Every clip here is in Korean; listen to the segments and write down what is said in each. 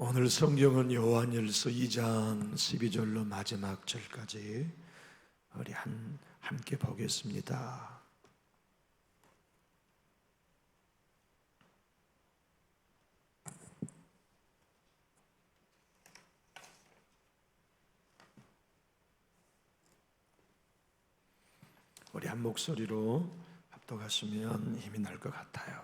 오늘 성경은 요한일서 2장 12절로 마지막 절까지 우리 함께 보겠습니다. 우리 한 목소리로 합독하시면 힘이 날 것 같아요.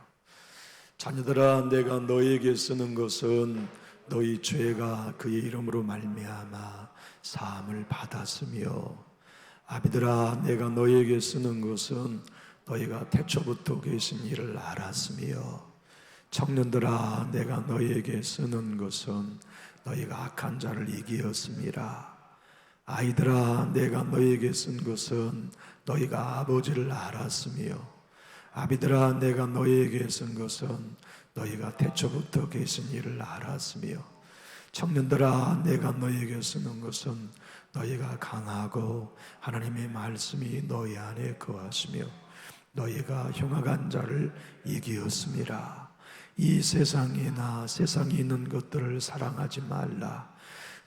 자녀들아, 내가 너희에게 쓰는 것은 너희 죄가 그의 이름으로 말미암아 사함을 받았으며, 아비들아, 내가 너희에게 쓰는 것은 너희가 태초부터 계신 이를 알았으며, 청년들아, 내가 너희에게 쓰는 것은 너희가 악한 자를 이기었음이라. 아이들아, 내가 너희에게 쓴 것은 너희가 아버지를 알았으며, 아비들아, 내가 너희에게 쓴 것은 너희가 태초부터 계신 이를 알았으며, 청년들아, 내가 너희에게 쓰는 것은 너희가 강하고 하나님의 말씀이 너희 안에 거하시며 너희가 흉악한 자를 이기었음이라. 이 세상이나 세상에 있는 것들을 사랑하지 말라.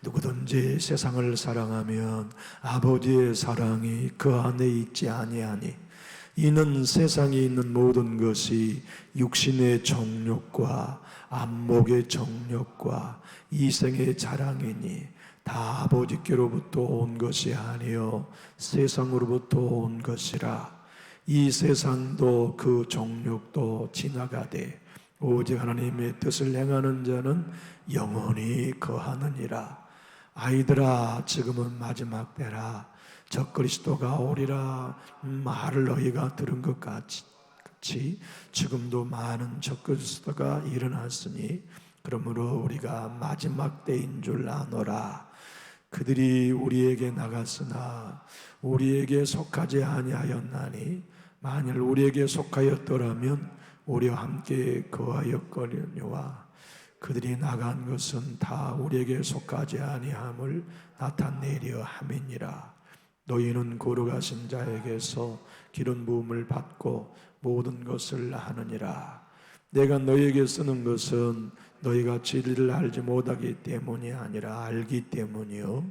누구든지 세상을 사랑하면 아버지의 사랑이 그 안에 있지 아니하니, 이는 세상에 있는 모든 것이 육신의 정욕과 안목의 정욕과 이생의 자랑이니 다 아버지께로부터 온 것이 아니요 세상으로부터 온 것이라. 이 세상도 그 정욕도 지나가되 오직 하나님의 뜻을 행하는 자는 영원히 거하느니라. 아이들아, 지금은 마지막 때라. 적그리스도가 오리라 말을 너희가 들은 것 같이 지금도 많은 적그리스도가 일어났으니, 그러므로 우리가 마지막 때인 줄 아노라. 그들이 우리에게 나갔으나 우리에게 속하지 아니하였나니, 만일 우리에게 속하였더라면 우리와 함께 거하였거니와, 그들이 나간 것은 다 우리에게 속하지 아니함을 나타내려 함이니라. 너희는 거룩하신 자에게서 기름 부음을 받고 모든 것을 하느니라. 내가 너희에게 쓰는 것은 너희가 진리를 알지 못하기 때문이 아니라 알기 때문이요,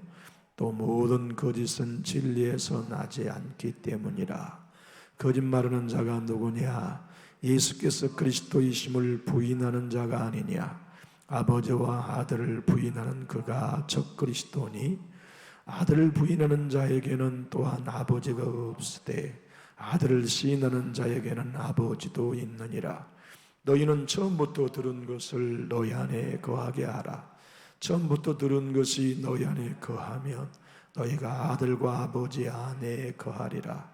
또 모든 거짓은 진리에서 나지 않기 때문이라. 거짓말하는 자가 누구냐? 예수께서 그리스도이심을 부인하는 자가 아니냐? 아버지와 아들을 부인하는 그가 적그리스도니, 아들을 부인하는 자에게는 또한 아버지가 없으되 아들을 시인하는 자에게는 아버지도 있느니라. 너희는 처음부터 들은 것을 너희 안에 거하게 하라. 처음부터 들은 것이 너희 안에 거하면 너희가 아들과 아버지 안에 거하리라.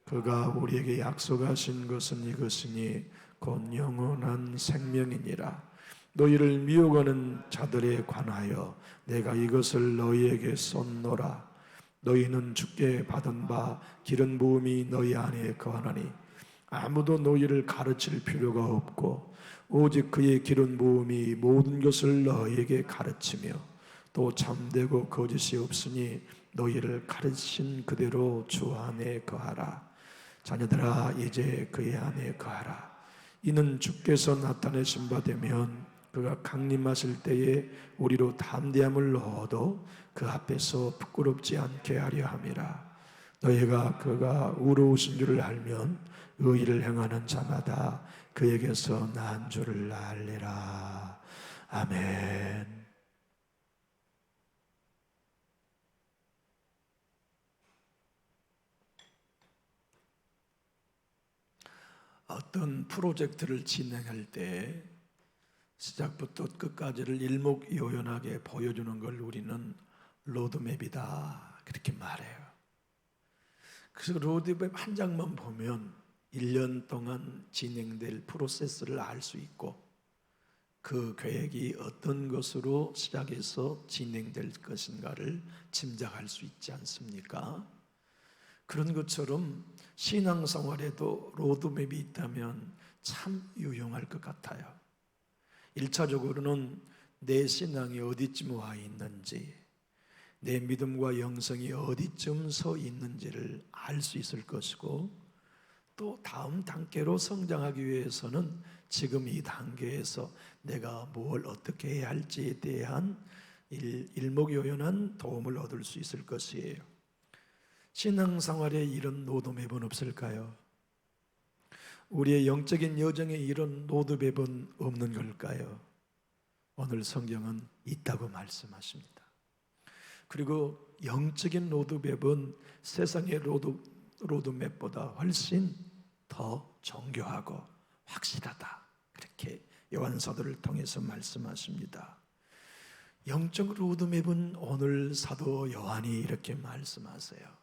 그가 우리에게 약속하신 것은 이것이니 곧 영원한 생명이니라. 너희를 미워하는 자들에 관하여 내가 이것을 너희에게 쏟노라. 너희는 주께 받은 바 기름 부음이 너희 안에 거하나니 아무도 너희를 가르칠 필요가 없고 오직 그의 기름 부음이 모든 것을 너희에게 가르치며 또 참되고 거짓이 없으니 너희를 가르친 그대로 주 안에 거하라. 자녀들아, 이제 그의 안에 거하라. 이는 주께서 나타내신 바 되면 그가 강림하실 때에 우리로 담대함을 얻어 그 앞에서 부끄럽지 않게 하려 함이라. 너희가 그가 의로우신 줄을 알면 의의를 행하는 자마다 그에게서 난 줄을 알리라. 아멘. 어떤 프로젝트를 진행할 때 시작부터 끝까지를 일목요연하게 보여주는 걸 우리는 로드맵이다, 그렇게 말해요. 그래서 로드맵 한 장만 보면 1년 동안 진행될 프로세스를 알 수 있고 그 계획이 어떤 것으로 시작해서 진행될 것인가를 짐작할 수 있지 않습니까? 그런 것처럼 신앙생활에도 로드맵이 있다면 참 유용할 것 같아요. 1차적으로는 내 신앙이 어디쯤 와 있는지, 내 믿음과 영성이 어디쯤 서 있는지를 알 수 있을 것이고, 또 다음 단계로 성장하기 위해서는 지금 이 단계에서 내가 뭘 어떻게 해야 할지에 대한 일목요연한 도움을 얻을 수 있을 것이에요. 신앙생활에 이런 로드맵은 없을까요? 우리의 영적인 여정에 이런 로드맵은 없는 걸까요? 오늘 성경은 있다고 말씀하십니다. 그리고 영적인 로드맵은 세상의 로드맵보다 훨씬 더 정교하고 확실하다, 그렇게 요한사도를 통해서 말씀하십니다. 영적 로드맵은 오늘 사도 요한이 이렇게 말씀하세요.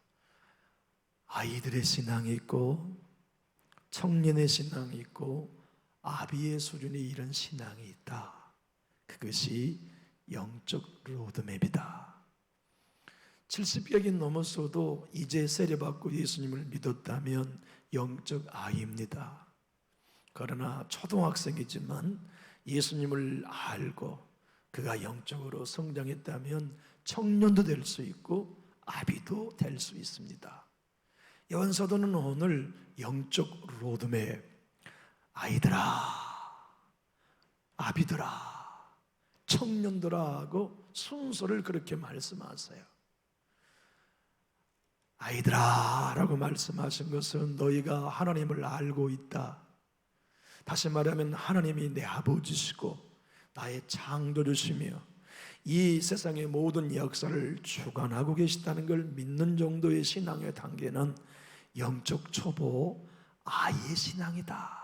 아이들의 신앙이 있고 청년의 신앙이 있고 아비의 수준의 이런 신앙이 있다. 그것이 영적 로드맵이다. 70격이 넘었어도 이제 세례받고 예수님을 믿었다면 영적 아이입니다. 그러나 초등학생이지만 예수님을 알고 그가 영적으로 성장했다면 청년도 될 수 있고 아비도 될 수 있습니다. 요한사도는 오늘 영적 로드맵, 아이들아, 아비들아, 청년들아 하고 순서를 그렇게 말씀하세요. 아이들아 라고 말씀하신 것은 너희가 하나님을 알고 있다. 다시 말하면 하나님이 내 아버지시고 나의 창조주시며 이 세상의 모든 역사를 주관하고 계시다는 걸 믿는 정도의 신앙의 단계는 영적 초보 아이의 신앙이다.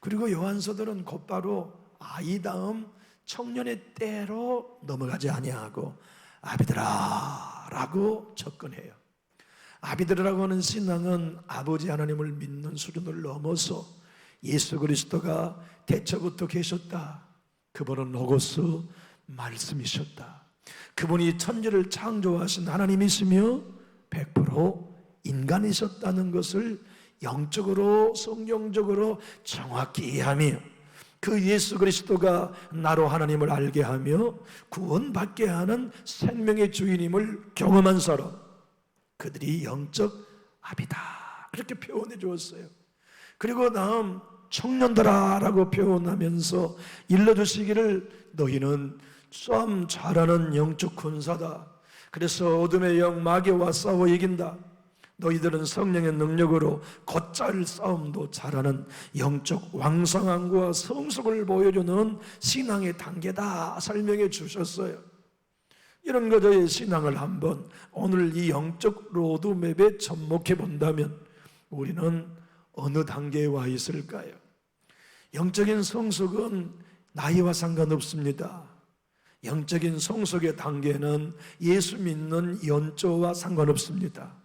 그리고 요한서들은 곧바로 아이 다음 청년의 때로 넘어가지 아니하고 아비들아 라고 접근해요. 아비들이라고 하는 신앙은 아버지 하나님을 믿는 수준을 넘어서 예수 그리스도가 태초부터 계셨다. 그분은 로고스 말씀이셨다. 그분이 천지를 창조하신 하나님이시며 100% 인간이셨다는 것을 영적으로 성경적으로 정확히 이해하며 그 예수 그리스도가 나로 하나님을 알게 하며 구원받게 하는 생명의 주인임을 경험한 사람, 그들이 영적 아비다 그렇게 표현해 주었어요. 그리고 다음 청년들아 라고 표현하면서 일러주시기를 너희는 싸움 잘하는 영적 군사다. 그래서 어둠의 영 마귀와 싸워 이긴다. 너희들은 성령의 능력으로 곧잘 싸움도 잘하는 영적 왕성함과 성숙을 보여주는 신앙의 단계다 설명해 주셨어요. 이런 것의 신앙을 한번 오늘 이 영적 로드맵에 접목해 본다면 우리는 어느 단계에 와 있을까요? 영적인 성숙은 나이와 상관없습니다. 영적인 성숙의 단계는 예수 믿는 연조와 상관없습니다.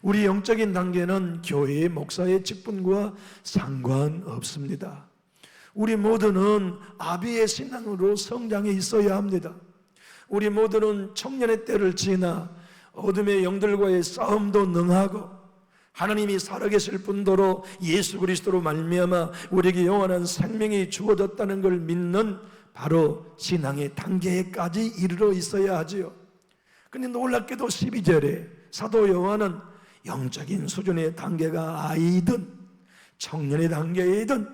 우리 영적인 단계는 교회의 목사의 직분과 상관없습니다. 우리 모두는 아비의 신앙으로 성장해 있어야 합니다. 우리 모두는 청년의 때를 지나 어둠의 영들과의 싸움도 능하고 하나님이 살아계실 뿐더러 예수 그리스도로 말미암아 우리에게 영원한 생명이 주어졌다는 걸 믿는 바로 신앙의 단계까지 이르러 있어야 하지요. 그런데 놀랍게도 12절에 사도 요한은 영적인 수준의 단계가 아이든 청년의 단계이든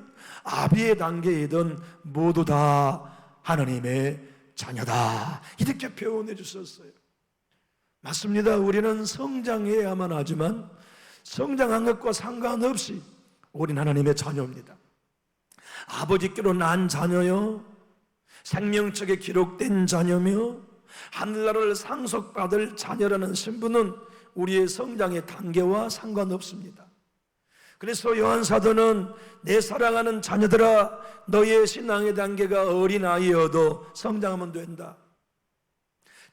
아비의 단계이든 모두 다 하나님의 자녀다 이렇게 표현해 주셨어요. 맞습니다. 우리는 성장해야만 하지만 성장한 것과 상관없이 우린 하나님의 자녀입니다. 아버지께로 난 자녀요, 생명책에 기록된 자녀며 하늘나라를 상속받을 자녀라는 신분은 우리의 성장의 단계와 상관없습니다. 그래서 요한사도는 내 사랑하는 자녀들아 너의 신앙의 단계가 어린아이여도 성장하면 된다.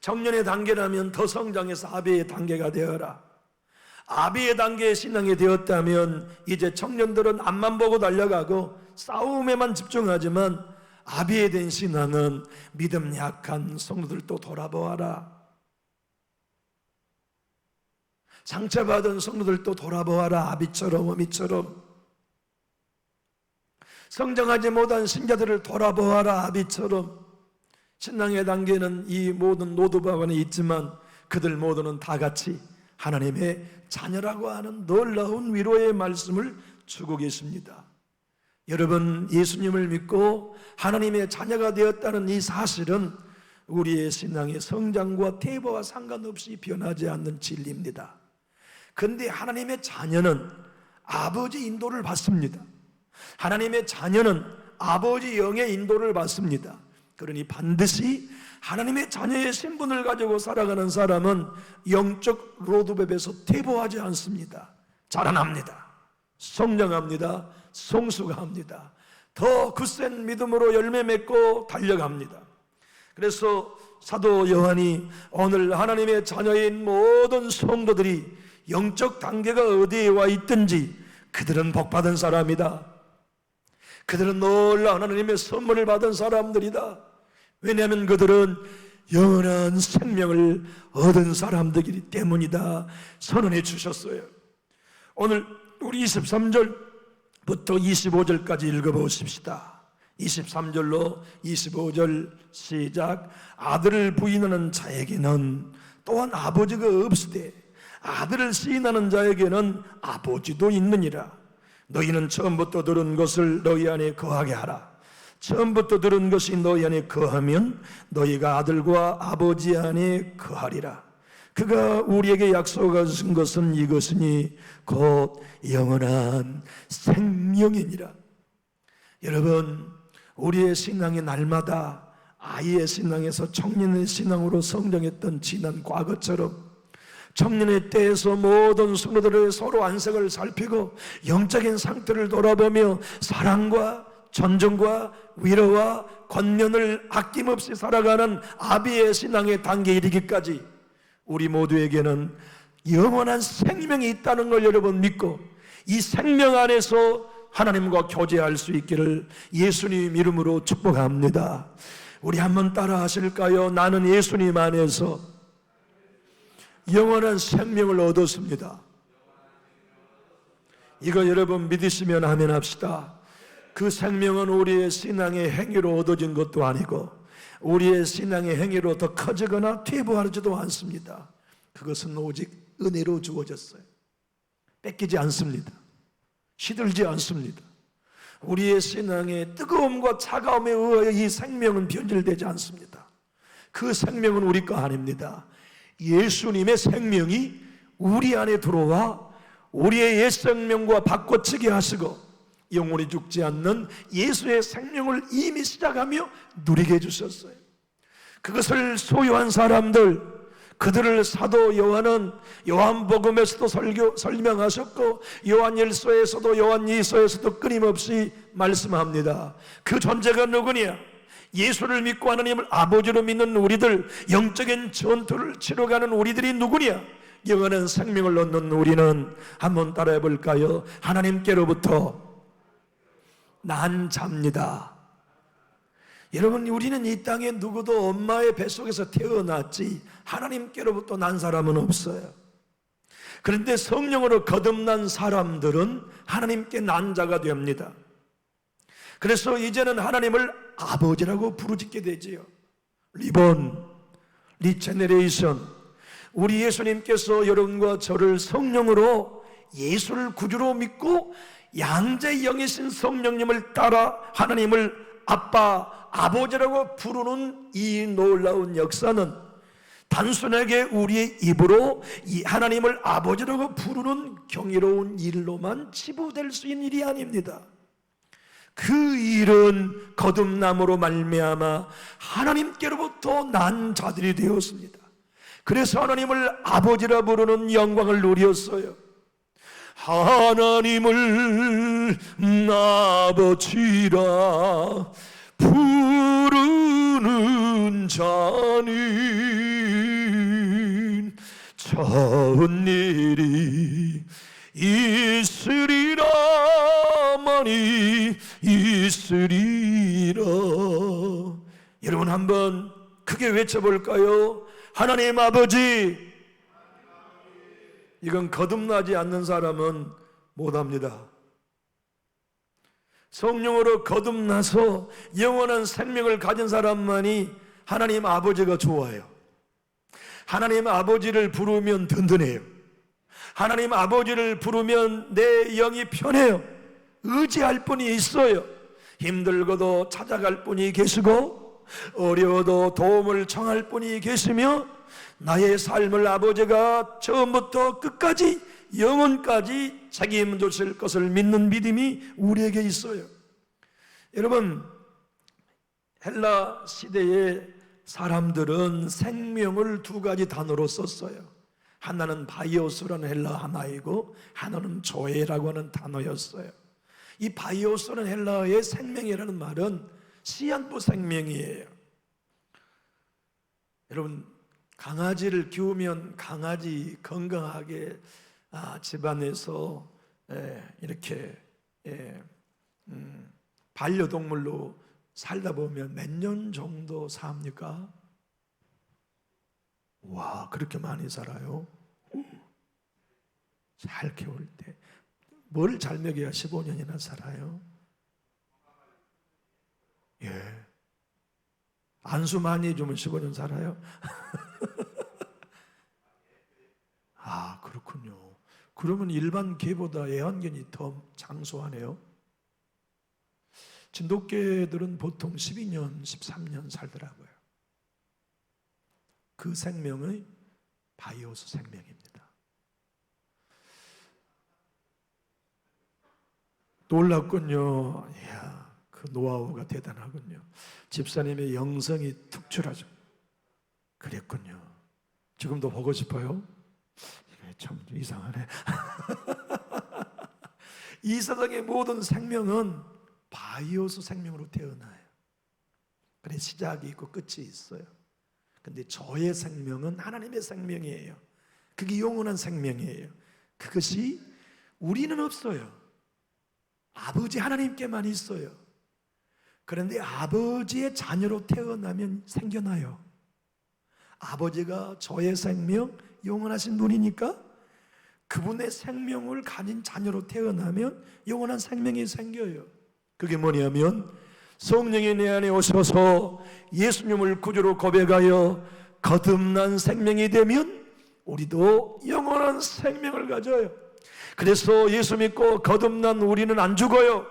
청년의 단계라면 더 성장해서 아비의 단계가 되어라. 아비의 단계의 신앙이 되었다면 이제 청년들은 앞만 보고 달려가고 싸움에만 집중하지만 아비에 된 신앙은 믿음 약한 성도들도 돌아보아라. 상처받은 성도들도 돌아보아라. 아비처럼 어미처럼 성장하지 못한 신자들을 돌아보아라. 아비처럼. 신앙의 단계는 이 모든 노드방 안에 있지만 그들 모두는 다 같이 하나님의 자녀라고 하는 놀라운 위로의 말씀을 주고 계십니다. 여러분, 예수님을 믿고 하나님의 자녀가 되었다는 이 사실은 우리의 신앙의 성장과 태보와 상관없이 변하지 않는 진리입니다. 그런데 하나님의 자녀는 아버지 인도를 받습니다. 하나님의 자녀는 아버지 영의 인도를 받습니다. 그러니 반드시 하나님의 자녀의 신분을 가지고 살아가는 사람은 영적 로드맵에서 퇴보하지 않습니다. 자라납니다. 성장합니다. 성숙합니다. 더 굳센 믿음으로 열매 맺고 달려갑니다. 그래서 사도 요한이 오늘 하나님의 자녀인 모든 성도들이 영적 단계가 어디에 와 있든지 그들은 복받은 사람이다. 그들은 놀라운 하나님의 선물을 받은 사람들이다. 왜냐하면 그들은 영원한 생명을 얻은 사람들이기 때문이다 선언해 주셨어요. 오늘 우리 23절부터 25절까지 읽어보십시다. 23절로 25절 시작. 아들을 부인하는 자에게는 또한 아버지가 없으되 아들을 시인하는 자에게는 아버지도 있느니라. 너희는 처음부터 들은 것을 너희 안에 거하게 하라. 처음부터 들은 것이 너희 안에 거하면 너희가 아들과 아버지 안에 거하리라. 그가 우리에게 약속하신 것은 이것이니 곧 영원한 생명이니라. 여러분, 우리의 신앙이 날마다 아이의 신앙에서 청년의 신앙으로 성장했던 지난 과거처럼 청년의 때에서 모든 성도들의 서로 안색을 살피고 영적인 상태를 돌아보며 사랑과 존중과 위로와 권면을 아낌없이 살아가는 아비의 신앙의 단계에 이르기까지 우리 모두에게는 영원한 생명이 있다는 걸 여러분 믿고 이 생명 안에서 하나님과 교제할 수 있기를 예수님 이름으로 축복합니다. 우리 한번 따라 하실까요? 나는 예수님 안에서 영원한 생명을 얻었습니다. 이거 여러분 믿으시면 아멘 합시다. 그 생명은 우리의 신앙의 행위로 얻어진 것도 아니고 우리의 신앙의 행위로 더 커지거나 퇴보하지도 않습니다. 그것은 오직 은혜로 주어졌어요. 뺏기지 않습니다. 시들지 않습니다. 우리의 신앙의 뜨거움과 차가움에 의하여 이 생명은 변질되지 않습니다. 그 생명은 우리 거 아닙니다. 예수님의 생명이 우리 안에 들어와 우리의 옛 생명과 바꿔치게 하시고 영원히 죽지 않는 예수의 생명을 이미 시작하며 누리게 해주셨어요. 그것을 소유한 사람들, 그들을 사도 요한은 요한복음에서도 설명하셨고 요한일서에서도 요한이서에서도 끊임없이 말씀합니다. 그 존재가 누구냐? 예수를 믿고 하나님을 아버지로 믿는 우리들, 영적인 전투를 치러가는 우리들이 누구냐? 영원한 생명을 얻는 우리는 한번 따라해 볼까요? 하나님께로부터 난 자입니다. 여러분, 우리는 이 땅에 누구도 엄마의 뱃속에서 태어났지 하나님께로부터 난 사람은 없어요. 그런데 성령으로 거듭난 사람들은 하나님께 난 자가 됩니다. 그래서 이제는 하나님을 아버지라고 부르짖게 되지요. 리본, 리제네레이션. 우리 예수님께서 여러분과 저를 성령으로 예수를 구주로 믿고 양자의 영이신 성령님을 따라 하나님을 아빠, 아버지라고 부르는 이 놀라운 역사는 단순하게 우리의 입으로 이 하나님을 아버지라고 부르는 경이로운 일로만 치부될 수 있는 일이 아닙니다. 그 일은 거듭남으로 말미암아 하나님께로부터 난 자들이 되었습니다. 그래서 하나님을 아버지라 부르는 영광을 누렸어요. 하나님을 아버지라 부르는 자는 좋은 일이 있으리라마니 있으리라. 여러분 한번 크게 외쳐볼까요? 하나님 아버지. 이건 거듭나지 않는 사람은 못합니다. 성령으로 거듭나서 영원한 생명을 가진 사람만이 하나님 아버지가 좋아요. 하나님 아버지를 부르면 든든해요. 하나님 아버지를 부르면 내 영이 편해요. 의지할 분이 있어요. 힘들고도 찾아갈 분이 계시고 어려워도 도움을 청할 분이 계시며 나의 삶을 아버지가 처음부터 끝까지 영원까지 책임지실 것을 믿는 믿음이 우리에게 있어요. 여러분, 헬라 시대의 사람들은 생명을 두 가지 단어로 썼어요. 하나는 바이오스라는 헬라 하나이고 하나는 조에라고 하는 단어였어요. 이 바이오스라는 헬라어의 생명이라는 말은 시한부 생명이에요. 여러분, 강아지를 키우면 강아지 건강하게 집안에서 이렇게 반려동물로 살다 보면 몇 년 정도 삽니까? 와, 그렇게 많이 살아요? 잘 키울 때 뭘 잘 먹여야 15년이나 살아요? 예. 안수 많이 해주면 15년 살아요? 아, 그렇군요. 그러면 일반 개보다 애완견이 더 장수하네요. 진돗개들은 보통 12년, 13년 살더라고요. 그 생명의 바이오스 생명입니다. 놀랍군요. 이야, 그 노하우가 대단하군요. 집사님의 영성이 특출하죠. 그랬군요. 지금도 보고 싶어요? 이게 참 이상하네. 이 세상의 모든 생명은 바이오스 생명으로 태어나요. 그래, 시작이 있고 끝이 있어요. 근데 저의 생명은 하나님의 생명이에요. 그게 영원한 생명이에요. 그것이 우리는 없어요. 아버지 하나님께만 있어요. 그런데 아버지의 자녀로 태어나면 생겨나요. 아버지가 저의 생명, 영원하신 분이니까 그분의 생명을 가진 자녀로 태어나면 영원한 생명이 생겨요. 그게 뭐냐면 성령이 내 안에 오셔서 예수님을 구주로 고백하여 거듭난 생명이 되면 우리도 영원한 생명을 가져요. 그래서 예수 믿고 거듭난 우리는 안 죽어요.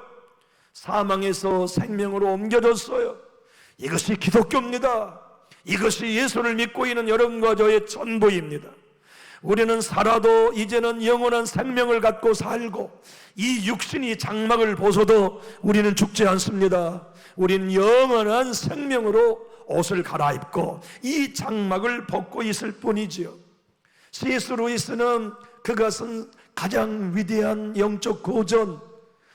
사망에서 생명으로 옮겨졌어요. 이것이 기독교입니다. 이것이 예수를 믿고 있는 여러분과 저의 전부입니다. 우리는 살아도 이제는 영원한 생명을 갖고 살고 이 육신이 장막을 벗어도 우리는 죽지 않습니다. 우리는 영원한 생명으로 옷을 갈아입고 이 장막을 벗고 있을 뿐이지요. C.S. 루이스는 그것은 가장 위대한 영적 고전,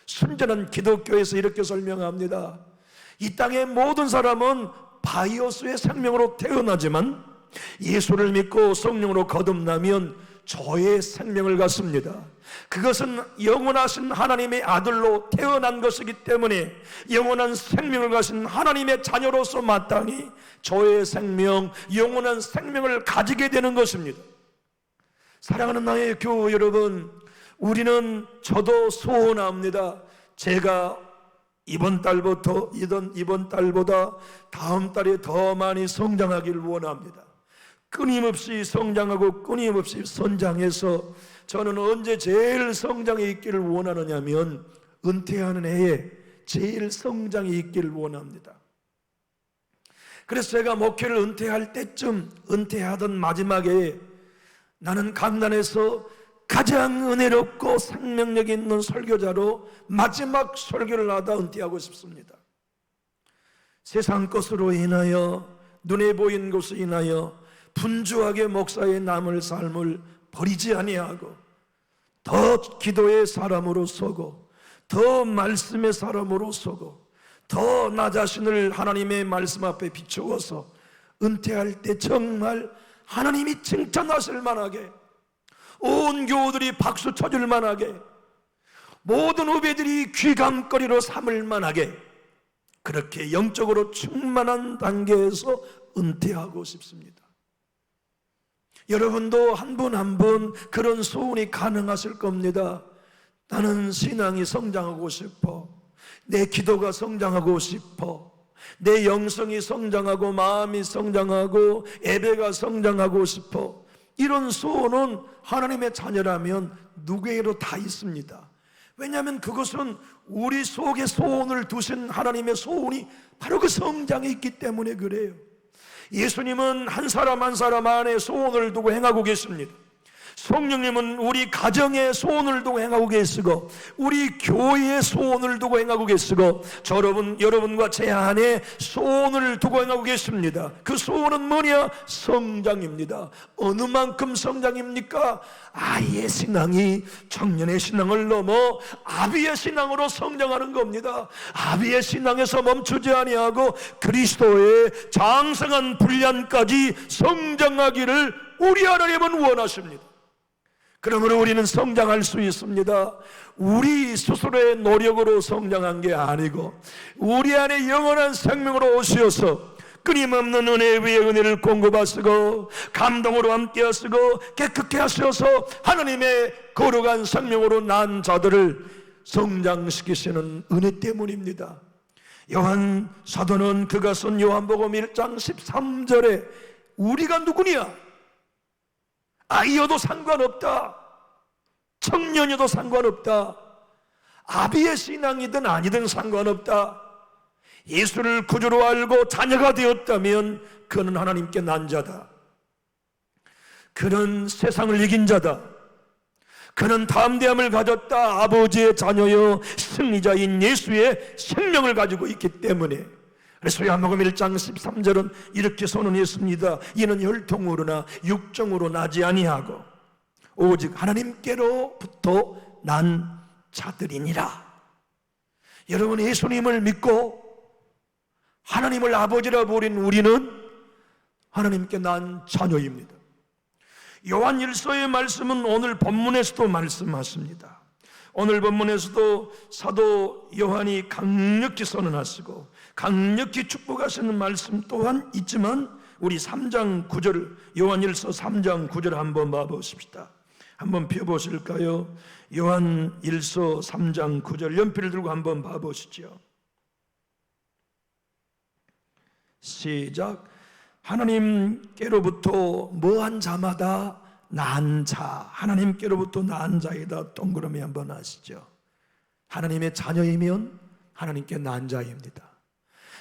순전한 기독교에서 이렇게 설명합니다. 이 땅의 모든 사람은 바이오스의 생명으로 태어나지만 예수를 믿고 성령으로 거듭나면 저의 생명을 갖습니다. 그것은 영원하신 하나님의 아들로 태어난 것이기 때문에 영원한 생명을 가진 하나님의 자녀로서 마땅히 저의 생명, 영원한 생명을 가지게 되는 것입니다. 사랑하는 나의 교우 여러분, 우리는 저도 소원합니다. 제가 이번 달보다 다음 달에 더 많이 성장하기를 원합니다. 끊임없이 성장하고 끊임없이 선장해서 저는 언제 제일 성장이 있기를 원하느냐면 은퇴하는 해에 제일 성장이 있기를 원합니다. 그래서 제가 목회를 은퇴할 때쯤, 은퇴하던 마지막에 나는 강단에서 가장 은혜롭고 생명력 있는 설교자로 마지막 설교를 하다 은퇴하고 싶습니다. 세상 것으로 인하여, 눈에 보인 것으로 인하여 분주하게 목사의 남을 삶을 버리지 아니하고 더 기도의 사람으로 서고 더 말씀의 사람으로 서고 더 나 자신을 하나님의 말씀 앞에 비추어서 은퇴할 때 정말 하나님이 칭찬하실 만하게, 온 교우들이 박수 쳐줄 만하게, 모든 후배들이 귀감거리로 삼을 만하게 그렇게 영적으로 충만한 단계에서 은퇴하고 싶습니다. 여러분도 한 분 한 분 그런 소원이 가능하실 겁니다. 나는 신앙이 성장하고 싶어. 내 기도가 성장하고 싶어. 내 영성이 성장하고 마음이 성장하고 예배가 성장하고 싶어. 이런 소원은 하나님의 자녀라면 누구에게도 다 있습니다. 왜냐하면 그것은 우리 속에 소원을 두신 하나님의 소원이 바로 그 성장에 있기 때문에 그래요. 예수님은 한 사람 한 사람 안에 소원을 두고 행하고 계십니다. 성령님은 우리 가정의 소원을 두고 행하고 계시고, 우리 교회의 소원을 두고 행하고 계시고, 여러분과 제 안에 소원을 두고 행하고 계십니다. 그 소원은 뭐냐? 성장입니다. 어느 만큼 성장입니까? 아이의 신앙이 청년의 신앙을 넘어 아비의 신앙으로 성장하는 겁니다. 아비의 신앙에서 멈추지 아니하고 그리스도의 장성한 분량까지 성장하기를 우리 하나님은 원하십니다. 그러므로 우리는 성장할 수 있습니다. 우리 스스로의 노력으로 성장한 게 아니고 우리 안에 영원한 생명으로 오시어서 끊임없는 은혜 위에 은혜를 공급하시고 감동으로 함께 하시고 깨끗게 하셔서 하나님의 거룩한 생명으로 난 자들을 성장시키시는 은혜 때문입니다. 요한 사도는 그가 쓴 요한복음 1장 13절에 우리가 누구냐? 아이여도 상관없다. 청년여도 상관없다. 아비의 신앙이든 아니든 상관없다. 예수를 구주로 알고 자녀가 되었다면 그는 하나님께 난 자다. 그는 세상을 이긴 자다. 그는 담대함을 가졌다. 아버지의 자녀여 승리자인 예수의 생명을 가지고 있기 때문에. 그래서 요한복음 1장 13절은 이렇게 선언했습니다. 이는 혈통으로나 육정으로 나지 아니하고 오직 하나님께로부터 난 자들이니라. 여러분, 예수님을 믿고 하나님을 아버지라 부린 우리는 하나님께 난 자녀입니다. 요한일서의 말씀은 오늘 본문에서도 말씀하십니다. 오늘 본문에서도 사도 요한이 강력히 선언하시고 강력히 축복하시는 말씀 또한 있지만 우리 3장 9절, 요한일서 3장 9절 한번 봐보십시다. 한번 펴보실까요? 요한일서 3장 9절 연필을 들고 한번 봐보시죠. 시작. 하나님께로부터 뭐한 자마다 난 자, 하나님께로부터 난 자이다. 동그라미 한번 하시죠. 하나님의 자녀이면 하나님께 난 자입니다.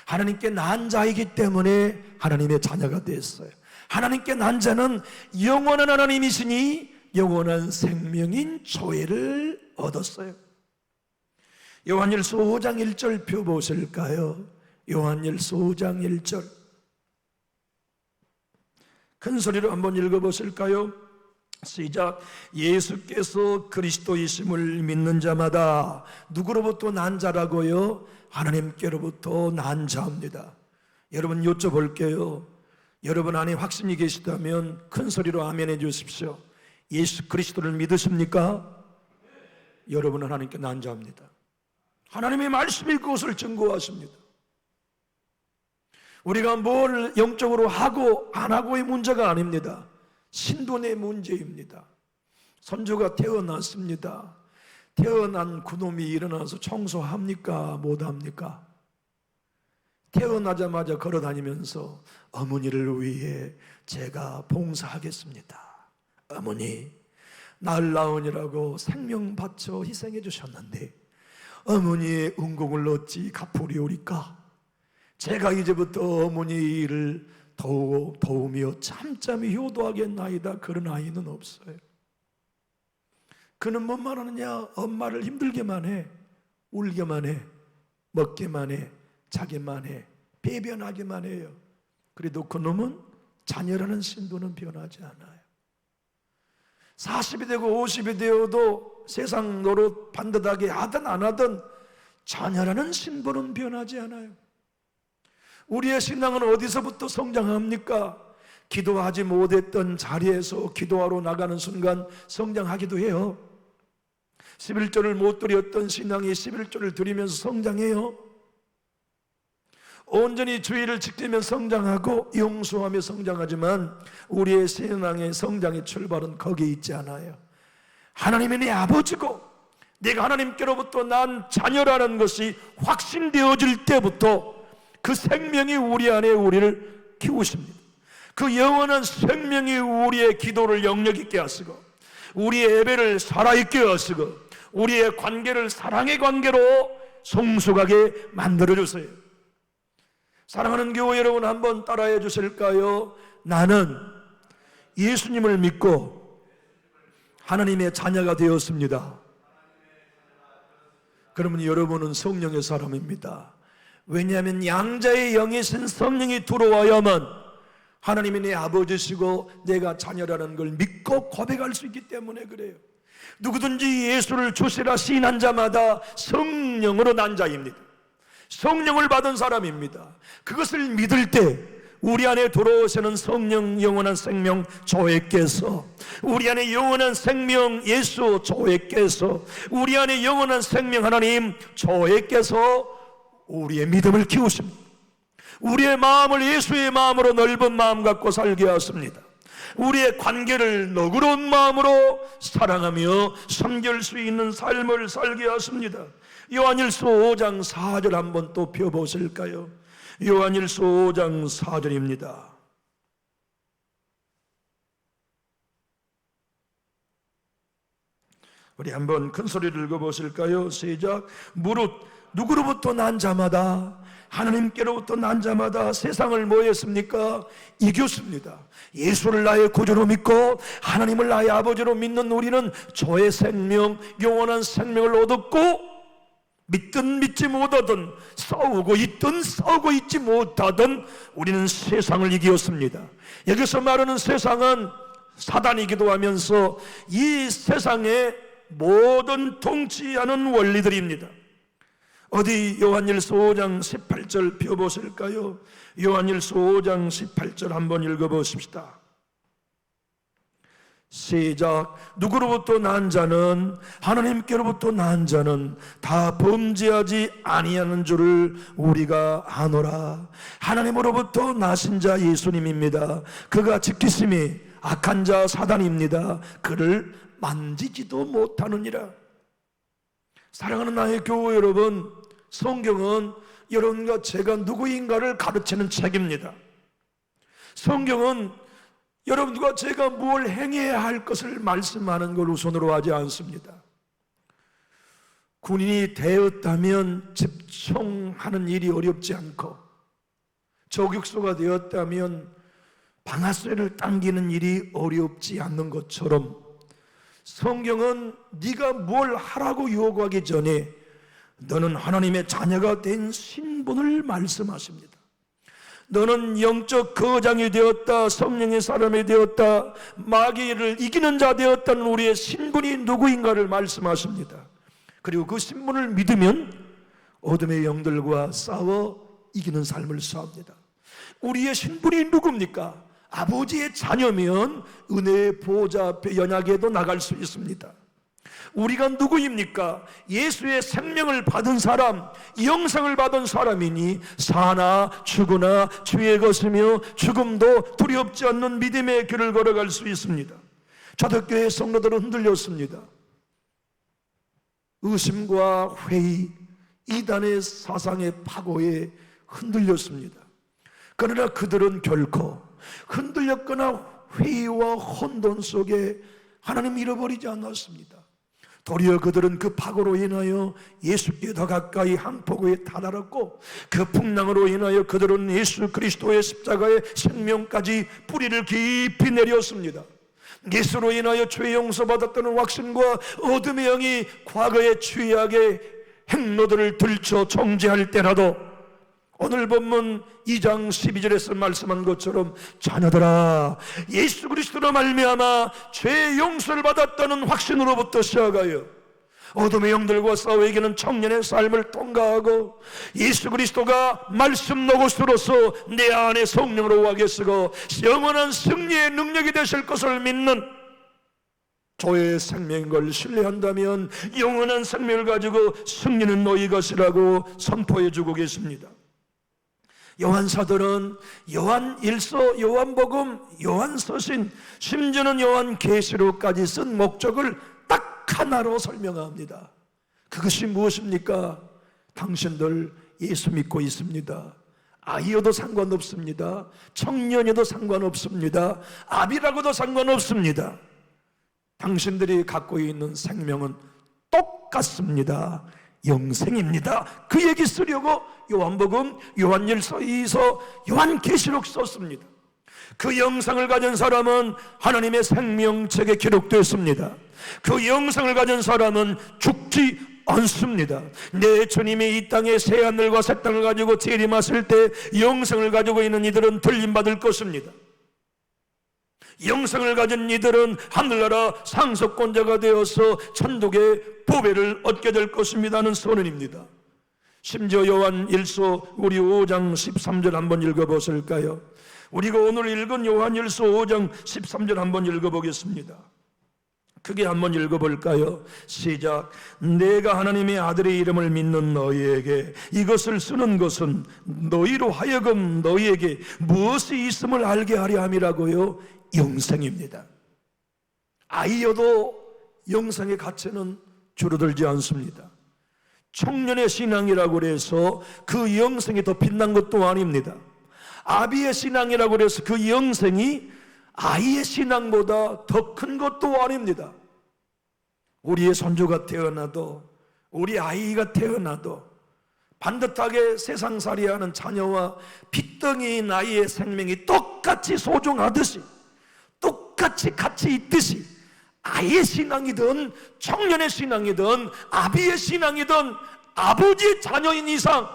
하나님께 난 자이기 때문에 하나님의 자녀가 됐어요. 하나님께 난 자는 영원한 하나님이시니 영원한 생명인 조회를 얻었어요. 요한일서 5장 1절 펴보실까요? 요한일서 5장 1절 큰 소리로 한번 읽어보실까요? 시작. 예수께서 그리스도이심을 믿는 자마다 누구로부터 난 자라고요? 하나님께로부터 난 자입니다. 여러분 여쭤볼게요. 여러분 안에 확신이 계시다면 큰 소리로 아멘 해 주십시오. 예수 그리스도를 믿으십니까? 여러분은 하나님께 난 자입니다. 하나님의 말씀이 그것을 증거하십니다. 우리가 뭘 영적으로 하고 안 하고의 문제가 아닙니다. 신분의 문제입니다. 선조가 태어났습니다. 태어난 그놈이 일어나서 청소합니까? 못합니까? 태어나자마자 걸어다니면서 어머니를 위해 제가 봉사하겠습니다. 어머니, 날 낳으니라고 생명 바쳐 희생해 주셨는데 어머니의 은공을 어찌 갚으리오리까? 제가 이제부터 어머니 일을 도우며 잠잠히 효도하겠나이다. 그런 아이는 없어요. 그는 뭔 말하느냐? 엄마를 힘들게만 해, 울게만 해, 먹게만 해, 자기만 해, 배변하기만 해요. 그래도 그놈은 자녀라는 신분은 변하지 않아요. 40이 되고 50이 되어도 세상 노릇 반듯하게 하든 안 하든 자녀라는 신분은 변하지 않아요. 우리의 신앙은 어디서부터 성장합니까? 기도하지 못했던 자리에서 기도하러 나가는 순간 성장하기도 해요. 11조를 못 드렸던 신앙이 11조를 드리면서 성장해요. 온전히 주의를 지키며 성장하고 용서하며 성장하지만 우리의 신앙의 성장의 출발은 거기에 있지 않아요. 하나님이 내 아버지고 내가 하나님께로부터 난 자녀라는 것이 확신되어질 때부터 그 생명이 우리 안에 우리를 키우십니다. 그 영원한 생명이 우리의 기도를 영역 있게 하시고, 우리의 예배를 살아있게 하시고, 우리의 관계를 사랑의 관계로 성숙하게 만들어주세요. 사랑하는 교회 여러분, 한번 따라해 주실까요? 나는 예수님을 믿고 하나님의 자녀가 되었습니다. 그러면 여러분은 성령의 사람입니다. 왜냐하면 양자의 영이신 성령이 들어와야만 하나님이 내 아버지시고 내가 자녀라는 걸 믿고 고백할 수 있기 때문에 그래요. 누구든지 예수를 주시라 시인한 자마다 성령으로 난 자입니다. 성령을 받은 사람입니다. 그것을 믿을 때 우리 안에 들어오시는 성령, 영원한 생명 저에게서, 우리 안에 영원한 생명 예수 저에게서, 우리 안에 영원한 생명 하나님 저에게서 우리의 믿음을 키우십니다. 우리의 마음을 예수의 마음으로 넓은 마음 갖고 살게 하십니다. 우리의 관계를 너그러운 마음으로 사랑하며 섬길 수 있는 삶을 살게 하십니다. 요한일서 5장 4절 한번 또 펴보실까요? 요한일서 5장 4절입니다. 우리 한번 큰 소리를 읽어보실까요? 시작. 무릇 누구로부터 난 자마다, 하나님께로부터 난 자마다 세상을 뭐 했습니까? 이겼습니다. 예수를 나의 구주로 믿고 하나님을 나의 아버지로 믿는 우리는 저의 생명, 영원한 생명을 얻었고, 믿든 믿지 못하든, 싸우고 있든 싸우고 있지 못하든 우리는 세상을 이겼습니다. 여기서 말하는 세상은 사단이기도 하면서 이 세상의 모든 통치하는 원리들입니다. 어디 요한일서 5장 18절 펴보실까요? 요한일서 5장 18절 한번 읽어보십시다. 시작. 누구로부터 난 자는, 하나님께로부터 난 자는 다 범죄하지 아니하는 줄을 우리가 아노라. 하나님으로부터 나신 자 예수님입니다. 그가 지키심이 악한 자 사단입니다. 그를 만지지도 못하느니라. 사랑하는 나의 교회 여러분, 성경은 여러분과 제가 누구인가를 가르치는 책입니다. 성경은 여러분과 제가 무엇을 행해야 할 것을 말씀하는 걸 우선으로 하지 않습니다. 군인이 되었다면 집총하는 일이 어렵지 않고, 저격수가 되었다면 방아쇠를 당기는 일이 어렵지 않는 것처럼, 성경은 네가 뭘 하라고 요구하기 전에 너는 하나님의 자녀가 된 신분을 말씀하십니다. 너는 영적 거장이 되었다, 성령의 사람이 되었다, 마귀를 이기는 자 되었다는 우리의 신분이 누구인가를 말씀하십니다. 그리고 그 신분을 믿으면 어둠의 영들과 싸워 이기는 삶을 사합니다. 우리의 신분이 누굽니까? 아버지의 자녀면 은혜의 보호자 앞에 연약에도 나갈 수 있습니다. 우리가 누구입니까? 예수의 생명을 받은 사람, 영생을 받은 사람이니 사나 죽으나 주의 것이며 죽음도 두렵지 않는 믿음의 길을 걸어갈 수 있습니다. 초대교회 성도들은 흔들렸습니다. 의심과 회의, 이단의 사상의 파고에 흔들렸습니다. 그러나 그들은 결코 흔들렸거나 회의와 혼돈 속에 하나님 잃어버리지 않았습니다. 도리어 그들은 그 파고로 인하여 예수께 더 가까이 항포구에 다다랐고, 그 풍랑으로 인하여 그들은 예수 그리스도의 십자가의 생명까지 뿌리를 깊이 내렸습니다. 예수로 인하여 죄 용서받았다는 확신과 어둠의 영이 과거의 죄악의 행로들을 들쳐 정죄할 때라도 오늘 본문 2장 12절에서 말씀한 것처럼 자녀들아, 예수 그리스도로 말미암아 죄 용서를 받았다는 확신으로부터 시작하여 어둠의 영들과 싸워 이기는 청년의 삶을 통과하고, 예수 그리스도가 말씀 로고스로서 내 안에 성령으로 하게 쓰고 영원한 승리의 능력이 되실 것을 믿는 저의 생명인 걸 신뢰한다면 영원한 생명을 가지고 승리는 너희 것이라고 선포해 주고 계십니다. 요한사도는 요한일서, 요한복음, 요한서신, 심지어는 요한계시록까지 쓴 목적을 딱 하나로 설명합니다. 그것이 무엇입니까? 당신들 예수 믿고 있습니다. 아이여도 상관없습니다. 청년여도 상관없습니다. 아비라고도 상관없습니다. 당신들이 갖고 있는 생명은 똑같습니다. 영생입니다. 그 얘기 쓰려고 요한복음, 요한일서, 이서, 요한계시록 썼습니다. 그 영생을 가진 사람은 하나님의 생명책에 기록되었습니다. 그 영생을 가진 사람은 죽지 않습니다. 내 주님이 이 땅에 새하늘과 새 땅을 가지고 재림하실 때 영생을 가지고 있는 이들은 들림받을 것입니다. 영생을 가진 이들은 하늘나라 상속권자가 되어서 천국의 보배를 얻게 될 것입니다는 선언입니다. 심지어 요한 1서 우리 5장 13절 한번 읽어보실까요? 우리가 오늘 읽은 요한 1서 5장 13절 한번 읽어보겠습니다. 크게 한번 읽어볼까요? 시작. 내가 하나님의 아들의 이름을 믿는 너희에게 이것을 쓰는 것은 너희로 하여금 너희에게 무엇이 있음을 알게 하려 함이라고요. 영생입니다. 아이여도 영생의 가치는 줄어들지 않습니다. 청년의 신앙이라고 해서 그 영생이 더 빛난 것도 아닙니다. 아비의 신앙이라고 해서 그 영생이 아이의 신앙보다 더 큰 것도 아닙니다. 우리의 손주가 태어나도, 우리 아이가 태어나도 반듯하게 세상살이하는 자녀와 핏덩이인 아이의 생명이 똑같이 소중하듯이, 똑같이 가치 있듯이 아이의 신앙이든 청년의 신앙이든 아비의 신앙이든 아버지의 자녀인 이상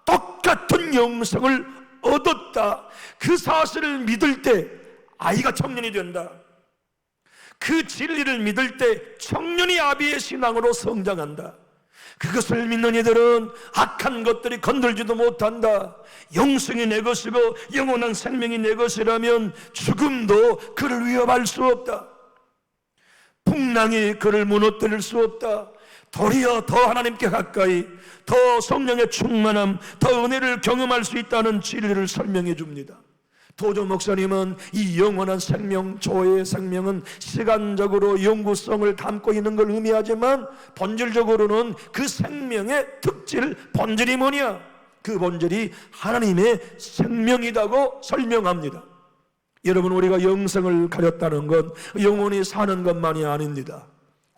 똑같은 영생을 얻었다. 그 사실을 믿을 때 아이가 청년이 된다. 그 진리를 믿을 때 청년이 아비의 신앙으로 성장한다. 그것을 믿는 이들은 악한 것들이 건들지도 못한다. 영생이 내 것이고 영원한 생명이 내 것이라면 죽음도 그를 위협할 수 없다. 풍랑이 그를 무너뜨릴 수 없다. 도리어 더 하나님께 가까이, 더 성령의 충만함, 더 은혜를 경험할 수 있다는 진리를 설명해 줍니다. 도조 목사님은 이 영원한 생명, 조의 생명은 시간적으로 영구성을 담고 있는 걸 의미하지만 본질적으로는 그 생명의 특질, 본질이 뭐냐? 그 본질이 하나님의 생명이라고 설명합니다. 여러분, 우리가 영생을 가졌다는 건 영원히 사는 것만이 아닙니다.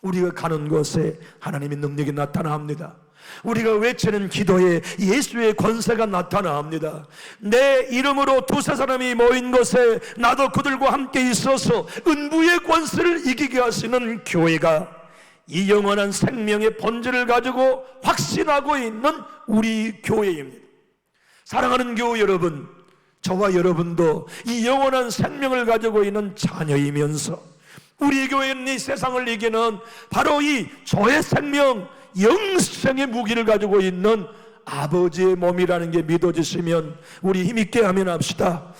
우리가 가는 곳에 하나님의 능력이 나타납니다. 우리가 외치는 기도에 예수의 권세가 나타납니다. 내 이름으로 두세 사람이 모인 곳에 나도 그들과 함께 있어서 은부의 권세를 이기게 하시는 교회가 이 영원한 생명의 본질을 가지고 확신하고 있는 우리 교회입니다. 사랑하는 교회 여러분, 저와 여러분도 이 영원한 생명을 가지고 있는 자녀이면서 우리 교회는 이 세상을 이기는 바로 이 조의 생명, 영생의 무기를 가지고 있는 아버지의 몸이라는 게 믿어지시면 우리 힘있게 아멘합시다.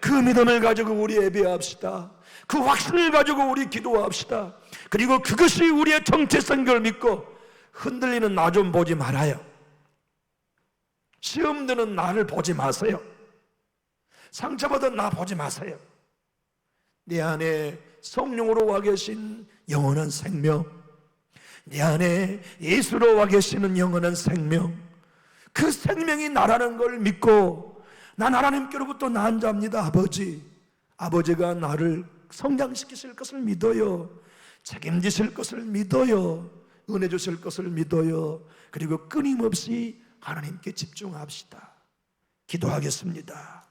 그 믿음을 가지고 우리 예배합시다. 그 확신을 가지고 우리 기도합시다. 그리고 그것이 우리의 정체성인 걸 믿고 흔들리는 나 좀 보지 말아요. 시험 드는 나를 보지 마세요. 상처받은 나 보지 마세요. 내 안에 성령으로 와 계신 영원한 생명, 내 안에 예수로 와 계시는 영원한 생명, 그 생명이 나라는 걸 믿고 난 하나님께로부터 난 자입니다. 아버지가 나를 성장시키실 것을 믿어요. 책임지실 것을 믿어요. 은혜 주실 것을 믿어요. 그리고 끊임없이 하나님께 집중합시다. 기도하겠습니다.